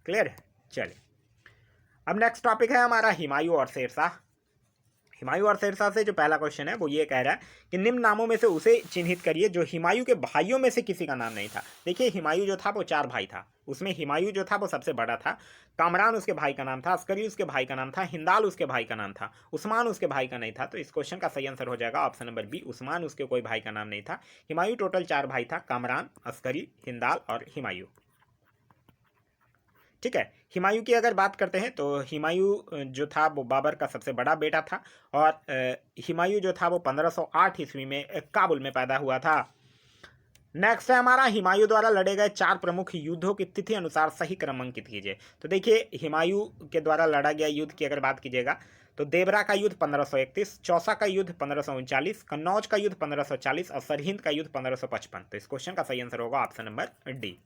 क्लियर है? चलिए अब नेक्स्ट टॉपिक है हमारा हुमायूं और शेरशाह। हुमायूं और शेरशाह से जो पहला क्वेश्चन है वो ये कह रहा है कि निम्न नामों में से उसे चिन्हित करिए जो हुमायूं के भाइयों में से किसी का नाम नहीं था। देखिए हुमायूं जो था वो 4 भाई था, उसमें हुमायूं जो था वो सबसे बड़ा था, कामरान उसके भाई का नाम था, अस्करी उसके भाई का नाम था, हिंदाल उसके भाई का नाम था, उस्मान उसके भाई का नहीं था। तो इस क्वेश्चन का सही आंसर हो जाएगा ऑप्शन नंबर बी, उस्मान उसके कोई भाई का नाम नहीं था। हुमायूं टोटल 4 भाई था, कामरान, अस्करी, हिंदाल और हुमायूं। ठीक है, हुमायूं की अगर बात करते हैं तो हुमायूं जो था वो बाबर का सबसे बड़ा बेटा था और हुमायूं जो था वो 1508 ईस्वी में काबुल में पैदा हुआ था। नेक्स्ट है हमारा, हुमायूं द्वारा लड़े गए 4 प्रमुख युद्धों की तिथि अनुसार सही क्रम अंकित कीजिए। तो देखिए हुमायूं के द्वारा लड़ा गया युद्ध की अगर बात कीजिएगा तो देवरा का युद्ध 1531, चौसा का युद्ध 1539, कन्नौज का युद्ध 1540 और सरहिंद का युद्ध 1555। तो इस क्वेश्चन का सही आंसर होगा ऑप्शन नंबर डी।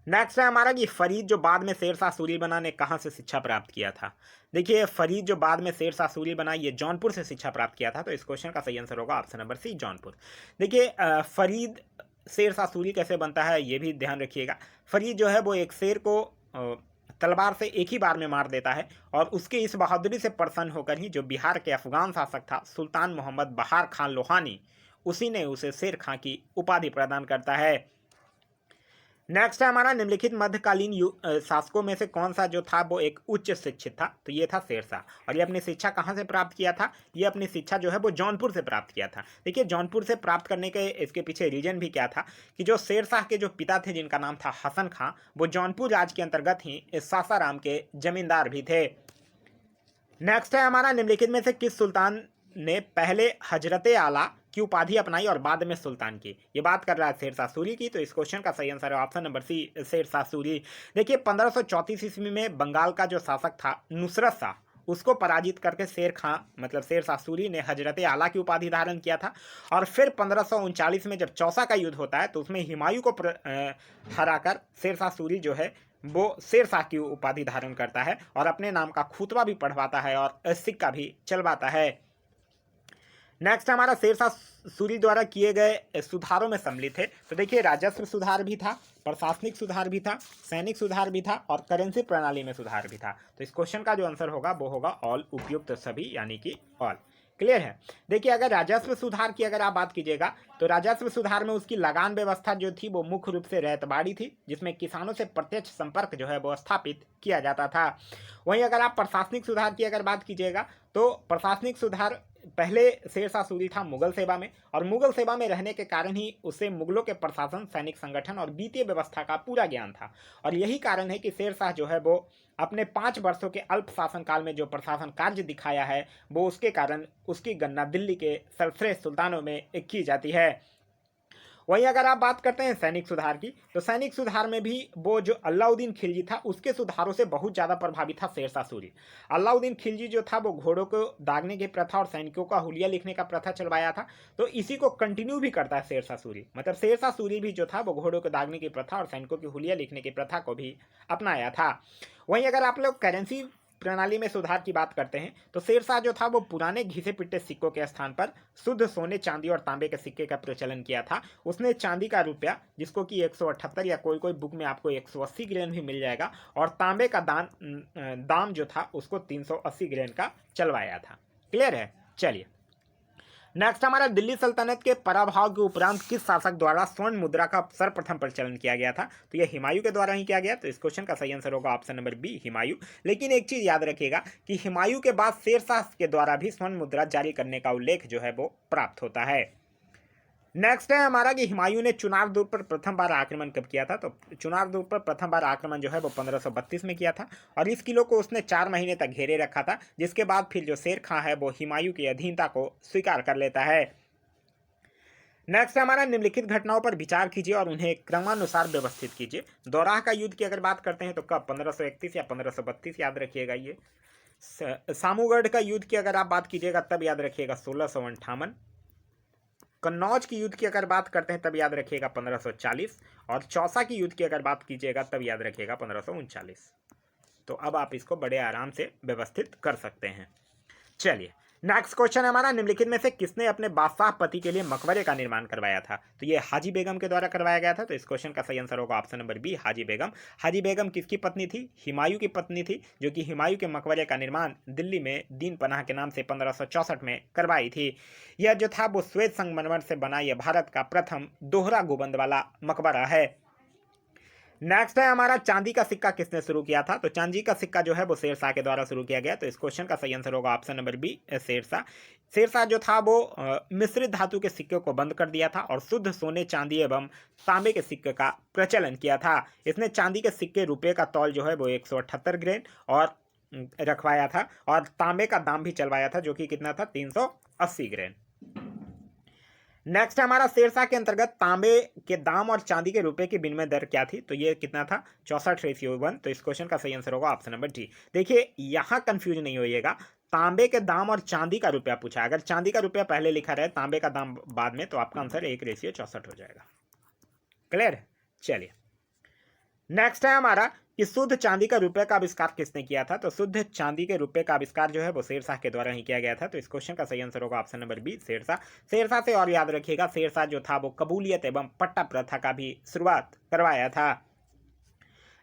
नेक्स्ट है हमारा कि फरीद जो बाद में शेरशाह सूरी बना ने कहाँ से शिक्षा प्राप्त किया था। देखिए फरीद जो बाद में शेरशाह सूरी बना ये जौनपुर से शिक्षा प्राप्त किया था। तो इस क्वेश्चन का सही आंसर होगा ऑप्शन नंबर सी, जौनपुर। देखिए फरीद शेरशाह सूरी कैसे बनता है ये भी ध्यान रखिएगा। फरीद जो है वो एक शेर को तलवार से एक ही बार में मार देता है और उसके इस बहादुरी से प्रसन्न होकर ही जो बिहार के अफगान शासक था सुल्तान मोहम्मद बहार खान लोहानी, उसी ने उसे शेर खां की उपाधि प्रदान करता है। नेक्स्ट है हमारा, निम्नलिखित मध्यकालीन शासकों में से कौन सा जो था वो एक उच्च शिक्षित था। तो ये था शेरशाह। और ये अपनी शिक्षा कहाँ से प्राप्त किया था, ये अपनी शिक्षा जो है वो जौनपुर से प्राप्त किया था। देखिए जौनपुर से प्राप्त करने के इसके पीछे रीजन भी क्या था कि जो शेरशाह के जो पिता थे जिनका नाम था हसन खां, वो जौनपुर राज्य के अंतर्गत ही सासाराम के जमींदार भी थे। नेक्स्ट है हमारा, निम्नलिखित में से किस सुल्तान ने पहले हजरते आला की उपाधि अपनाई और बाद में सुल्तान की। ये बात कर रहा है शेरशाह सूरी की। तो इस क्वेश्चन का सही आंसर है option number C, Sher Shah Suri. देखिए 1534 ईस्वी में बंगाल का जो शासक था नुसरत शाह, उसको पराजित करके शेर खां मतलब शेरशाह सूरी ने हजरते आला की उपाधि धारण किया था। और फिर 1539 में जब चौसा का युद्ध होता है तो उसमें हुमायूं को हराकर शेरशाह सूरी जो है वो शेरशाह की उपाधि धारण करता है और अपने नाम का खुतबा भी पढ़वाता है और सिक्का भी चलवाता है। नेक्स्ट हमारा, शेरशाह सूरी द्वारा किए गए सुधारों में सम्मिलित है। तो देखिए राजस्व सुधार भी था, प्रशासनिक सुधार भी था, सैनिक सुधार भी था और करेंसी प्रणाली में सुधार भी था। तो इस क्वेश्चन का जो आंसर होगा वो होगा ऑल, उपयुक्त सभी यानी कि ऑल। क्लियर है। देखिए अगर राजस्व सुधार की अगर आप बात कीजिएगा तो राजस्व सुधार में उसकी लगान व्यवस्था जो थी वो मुख्य रूप से रैयतबाड़ी थी, जिसमें किसानों से प्रत्यक्ष संपर्क जो है वो स्थापित किया जाता था। वहीं अगर आप प्रशासनिक सुधार की अगर बात कीजिएगा तो प्रशासनिक सुधार पहले शेरशाह सूरी था मुगल सेवा में और मुगल सेवा में रहने के कारण ही उसे मुगलों के प्रशासन, सैनिक संगठन और वित्तीय व्यवस्था का पूरा ज्ञान था। और यही कारण है कि शेरशाह जो है वो अपने 5 वर्षों के अल्प शासन काल में जो प्रशासन कार्य दिखाया है वो उसके कारण उसकी गणना दिल्ली के सर्वश्रेष्ठ सुल्तानों में की जाती है। वहीं अगर आप बात करते हैं सैनिक सुधार की तो सैनिक सुधार में भी वो जो अलाउद्दीन खिलजी था उसके सुधारों से बहुत ज़्यादा प्रभावित था शेरशाह सूरी। अलाउद्दीन खिलजी जो था वो घोड़ों को दागने की प्रथा और सैनिकों का हुलिया लिखने का प्रथा चलवाया था। तो इसी को कंटिन्यू भी करता है शेरशाह सूरी। मतलब शेरशाह सूरी भी जो था वो घोड़ों को दागने की प्रथा और सैनिकों की हुलिया लिखने की प्रथा को भी अपनाया था। वहीं अगर आप लोग करेंसी प्रणाली में सुधार की बात करते हैं तो शेरशाह जो था वो पुराने घिसे पिटे सिक्कों के स्थान पर शुद्ध सोने, चांदी और तांबे के सिक्के का प्रचलन किया था। उसने चांदी का रुपया जिसको कि 178 या कोई कोई बुक में आपको 180 ग्रेन भी मिल जाएगा और तांबे का दाम जो था उसको 380 ग्रेन का चलवाया था। क्लियर है। चलिए नेक्स्ट हमारा, दिल्ली सल्तनत के पराभव के उपरांत किस शासक द्वारा स्वर्ण मुद्रा का सर्वप्रथम प्रचलन किया गया था। तो यह हुमायूं के द्वारा ही किया गया। तो इस क्वेश्चन का सही आंसर होगा ऑप्शन नंबर बी, हुमायूं। लेकिन एक चीज याद रखिएगा कि हुमायूं के बाद शेरशाह के द्वारा भी स्वर्ण मुद्रा जारी करने का उल्लेख जो है वो प्राप्त होता है। नेक्स्ट है हमारा कि हुमायूं ने चुनार दुर्ग पर प्रथम बार आक्रमण कब किया था। तो चुनार दुर्ग पर प्रथम बार आक्रमण जो है वो 1532 में किया था और इस किलो को उसने 4 महीने तक घेरे रखा था, जिसके बाद फिर जो शेर खां है वो हुमायूं की अधीनता को स्वीकार कर लेता है। नेक्स्ट हमारा, निम्नलिखित घटनाओं पर विचार कीजिए और उन्हें क्रमानुसार व्यवस्थित कीजिए। दोराह का युद्ध की अगर बात करते हैं तो कब, 1531 या 1532 याद रखिएगा। ये सामूगढ़ का युद्ध की अगर आप बात कीजिएगा तब याद रखिएगा 1658। कन्नौज की युद्ध की अगर बात करते हैं तब याद रखिएगा 1540 और चौसा की युद्ध की अगर बात कीजिएगा तब याद रखिएगा 1539। तो अब आप इसको बड़े आराम से व्यवस्थित कर सकते हैं। चलिए नेक्स्ट क्वेश्चन है हमारा, निम्नलिखित में से किसने अपने बादशाह पति के लिए मकबरे का निर्माण करवाया था? तो ये हाजी बेगम के द्वारा करवाया गया था। तो इस क्वेश्चन का सही आंसर होगा ऑप्शन नंबर बी, हाजी बेगम। हाजी बेगम किसकी पत्नी थी? हुमायूं की पत्नी थी, जो कि हुमायूं के मकबरे का निर्माण दिल्ली में दीन पनाह के नाम से 1564 में करवाई थी। यह जो था वो श्वेत संगमरमर से बना यह भारत का प्रथम दोहरा गुंबद वाला मकबरा है। नेक्स्ट है हमारा, चांदी का सिक्का किसने शुरू किया था? तो चांदी का सिक्का जो है वो शेरशाह के द्वारा शुरू किया गया। तो इस क्वेश्चन का सही आंसर होगा option number B, Sher Shah. Sher Shah जो था वो मिश्रित धातु के सिक्के को बंद कर दिया था और शुद्ध सोने, चांदी एवं तांबे के सिक्के का प्रचलन किया था। इसने चांदी के सिक्के रुपये का तौल जो है वो 178 ग्रेन और रखवाया था, और तांबे का दाम भी चलवाया था, जो कि कितना था? 380 ग्रेन। नेक्स्ट हमारा, शेरशाह के अंतर्गत तांबे के दाम और चांदी के रुपए की विनिमय दर क्या थी? तो ये कितना था? 64:1। तो इस क्वेश्चन का सही आंसर होगा ऑप्शन नंबर डी। देखिए यहाँ कंफ्यूज नहीं होइएगा, तांबे के दाम और चांदी का रुपया पूछा। अगर चांदी का रुपया पहले लिखा रहे, तांबे का दाम बाद में, तो आपका आंसर 1:64 हो जाएगा। क्लियर? चलिए, नेक्स्ट है हमारा कि शुद्ध चांदी का रुपए का आविष्कार किसने किया था? तो शुद्ध चांदी के रुपए का आविष्कार जो है वो शेरशाह के द्वारा ही किया गया था। तो इस क्वेश्चन का सही आंसर होगा option number B, Sher Shah. Sher Shah से और याद रखिएगा, शेरशाह जो था वो कबूलियत एवं पट्टा प्रथा का भी शुरुआत करवाया था।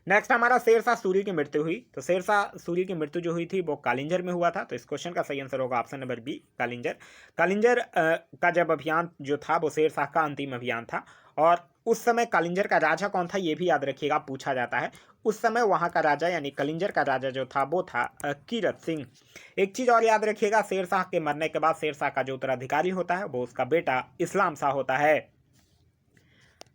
नेक्स्ट हमारा, शेरशाह सूरी की मृत्यु हुई। तो शेरशाह सूरी की मृत्यु जो हुई थी वो कालिंजर में हुआ था। तो इस क्वेश्चन का सही आंसर होगा option number B, Kalinjar. Kalinjar का जब अभियान जो था वो शेरशाह का अंतिम अभियान था, और उस समय कालिंजर का राजा कौन था ये भी याद रखिएगा, पूछा जाता है। उस समय वहाँ का राजा यानी कलिंजर का राजा जो था वो था कीरत सिंह। एक चीज़ और याद रखिएगा, शेरशाह के मरने के बाद शेरशाह का जो उत्तराधिकारी होता है वो उसका बेटा इस्लाम शाह होता है।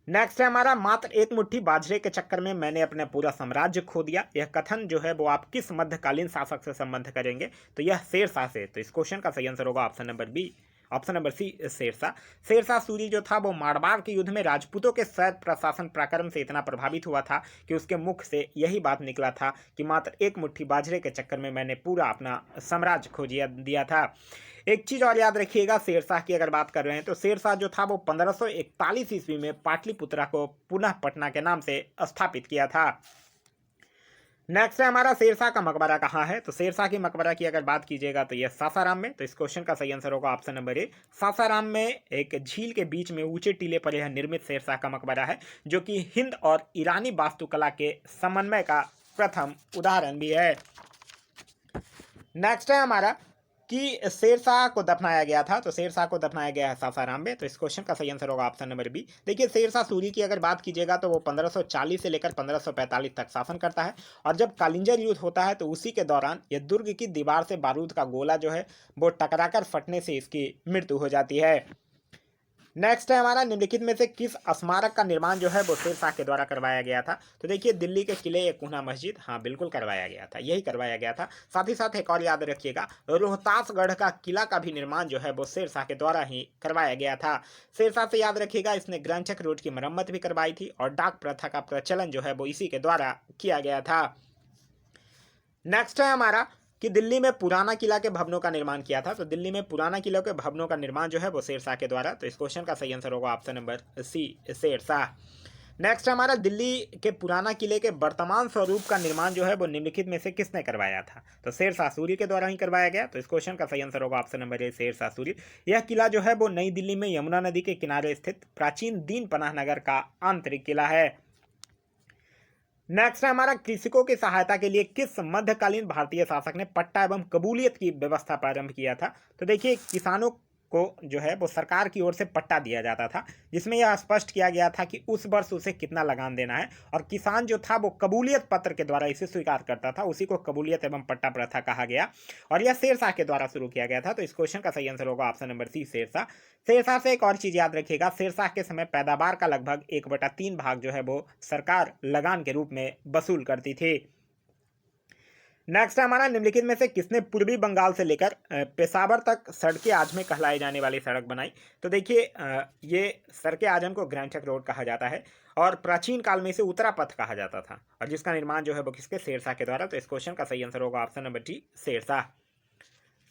नेक्स्ट है हमारा, मात्र एक मुट्ठी बाजरे के चक्कर में मैंने अपना पूरा साम्राज्य खो दिया। यह कथन जो है वो आप किस मध्यकालीन शासक से संबंध करेंगे? तो यह शेरशाह से। तो इस क्वेश्चन का सही आंसर होगा option number B, option number C, Sher Shah. Sher Shah Suri जो था वो मारवाड़ के युद्ध में राजपूतों के स्वैत प्रशासन पराक्रम से इतना प्रभावित हुआ था कि उसके मुख से यही बात निकला था कि मात्र एक मुट्ठी बाजरे के चक्कर में मैंने पूरा अपना साम्राज्य खो दिया था। एक चीज़ और याद रखिएगा, शेरशाह की अगर बात कर रहे हैं तो शेरशाह जो था वो 1541 ईस्वी में पाटलिपुत्रा को पुनः पटना के नाम से स्थापित किया था। नेक्स्ट है हमारा, शेरशाह का मकबरा कहाँ है? तो शेरशाह की मकबरा की अगर बात कीजिएगा तो यह सासाराम में। तो इस क्वेश्चन का सही आंसर होगा ऑप्शन नंबर ए, सासाराम में एक झील के बीच में ऊंचे टीले पर यह निर्मित शेरशाह का मकबरा है, जो कि हिंद और ईरानी वास्तुकला के समन्वय का प्रथम उदाहरण भी है। नेक्स्ट है हमारा कि शेरशाह को दफनाया गया था। तो शेरशाह को दफनाया गया है सासाराम में। तो इस क्वेश्चन का सही आंसर होगा ऑप्शन नंबर बी। देखिए, शेरशाह सूरी की अगर बात कीजिएगा तो वो 1540 से लेकर 1545 तक शासन करता है, और जब कालिंजर युद्ध होता है तो उसी के दौरान ये दुर्ग की दीवार से बारूद का गोला जो है वो टकराकर फटने से इसकी मृत्यु हो जाती है। नेक्स्ट है हमारा, निम्नलिखित में से किस स्मारक का निर्माण जो है वो शेरशाह के द्वारा करवाया गया था? तो देखिए, दिल्ली के किले कुन्हा मस्जिद, हाँ बिल्कुल करवाया गया था, यही करवाया गया था। साथ ही साथ एक और याद रखिएगा, रोहतासगढ़ का किला का भी निर्माण जो है वो शेरशाह के द्वारा ही करवाया गया था। शेरशाह से याद रखिएगा, इसने ग्रंचक रोड की मरम्मत भी करवाई थी, और डाक प्रथा का प्रचलन जो है वो इसी के द्वारा किया गया था। नेक्स्ट है हमारा कि दिल्ली में पुराना किला के भवनों का निर्माण किया था। तो दिल्ली में पुराना किला के भवनों का निर्माण जो है वो शेरशाह के द्वारा। तो इस क्वेश्चन का सही आंसर होगा option number C, Sher Shah. Next हमारा, दिल्ली के पुराना किले के वर्तमान स्वरूप का निर्माण जो है वो निम्नलिखित में से किसने करवाया था? तो शेरशाह सूरी के द्वारा ही करवाया गया। तो इस क्वेश्चन का सही आंसर होगा option number A, Sher Shah Suri. यह किला जो है वो नई दिल्ली में यमुना नदी के किनारे स्थित प्राचीन दीन पनाह नगर का आंतरिक किला है। नेक्स्ट है हमारा, कृषकों की सहायता के लिए किस मध्यकालीन भारतीय शासक ने पट्टा एवं कबूलियत की व्यवस्था प्रारंभ किया था? तो देखिए, किसानों को जो है वो सरकार की ओर से पट्टा दिया जाता था, जिसमें यह स्पष्ट किया गया था कि उस वर्ष उसे कितना लगान देना है, और किसान जो था वो कबूलियत पत्र के द्वारा इसे स्वीकार करता था। उसी को कबूलियत एवं पट्टा प्रथा कहा गया, और यह शेरशाह के द्वारा शुरू किया गया था। तो इस क्वेश्चन का सही आंसर होगा option number C, Sher Shah. Sher Shah से एक और चीज याद रखिएगा, शेरशाह के समय पैदावार का लगभग 1/3 भाग जो है वो सरकार लगान के रूप में वसूल करती थी। नेक्स्ट हमारा, निम्नलिखित में से किसने पूर्वी बंगाल से लेकर पेशावर तक सड़के आजम कहलाए जाने वाली सड़क बनाई? तो देखिए, ये सड़के आजम को ग्रैंड ट्रंक रोड कहा जाता है, और प्राचीन काल में इसे उत्तरा पथ कहा जाता था, और जिसका निर्माण जो है वो किसके? शेरशाह के द्वारा। तो इस क्वेश्चन का सही आंसर होगा option number D, Sher Shah.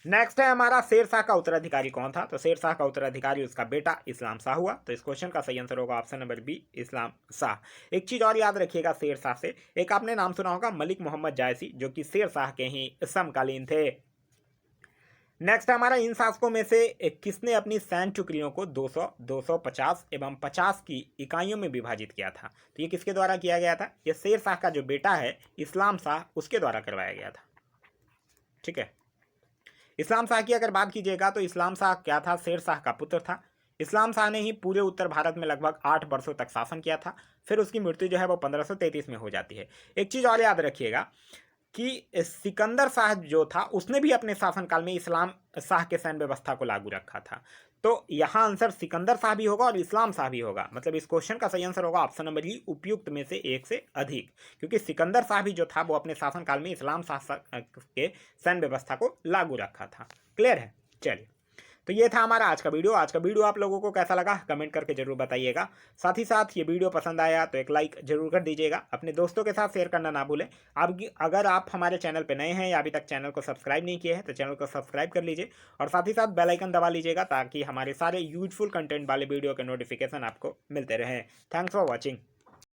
Next है हमारा, शेरशाह का उत्तराधिकारी कौन था? तो शेरशाह का उत्तराधिकारी उसका बेटा इस्लाम शाह हुआ। तो इस क्वेश्चन का सही आंसर होगा ऑप्शन नंबर बी, इस्लाम शाह। एक चीज और याद रखिएगा शेरशाह से, एक आपने नाम सुना होगा मलिक मोहम्मद जायसी, जो कि शेरशाह के ही समकालीन थे। नेक्स्ट हमारा, इन शासकों में से किसने अपनी सैन्य टुकड़ियों को 200, 250 एवं 50 की इकाइयों में विभाजित किया था? तो ये किसके द्वारा किया गया था? ये शेर शाह का जो बेटा है इस्लाम शाह, उसके द्वारा करवाया गया था। ठीक है, इस्लाम शाह की अगर बात कीजिएगा तो इस्लाम शाह क्या था? शेर शाह का पुत्र था। इस्लाम शाह ने ही पूरे उत्तर भारत में लगभग 8 वर्षों तक शासन किया था। फिर उसकी मृत्यु जो है वो 1533 में हो जाती है। एक चीज़ और याद रखिएगा कि सिकंदर शाह जो था उसने भी अपने शासनकाल में इस्लाम शाह के सैन्य व्यवस्था को लागू रखा था। तो यहाँ आंसर सिकंदर शाह भी होगा और इस्लाम शाह भी होगा। मतलब इस क्वेश्चन का सही आंसर होगा ऑप्शन नंबर ई, उपयुक्त में से एक से अधिक, क्योंकि सिकंदर शाह भी जो था वो अपने शासनकाल में इस्लाम शाह के सैन्य व्यवस्था को लागू रखा था। क्लियर है? चलिए, तो ये था हमारा आज का वीडियो। आज का वीडियो आप लोगों को कैसा लगा कमेंट करके जरूर बताइएगा। साथ ही साथ ये वीडियो पसंद आया तो एक लाइक जरूर कर दीजिएगा, अपने दोस्तों के साथ शेयर करना ना भूलें। अब अगर आप हमारे चैनल पर नए हैं या अभी तक चैनल को सब्सक्राइब नहीं किए हैं तो चैनल को सब्सक्राइब कर लीजिए और साथ ही साथ बेल आइकन दबा लीजिएगा ताकि हमारे सारे यूजफुल कंटेंट वाले वीडियो के नोटिफिकेशन आपको मिलते रहें। Thanks for watching.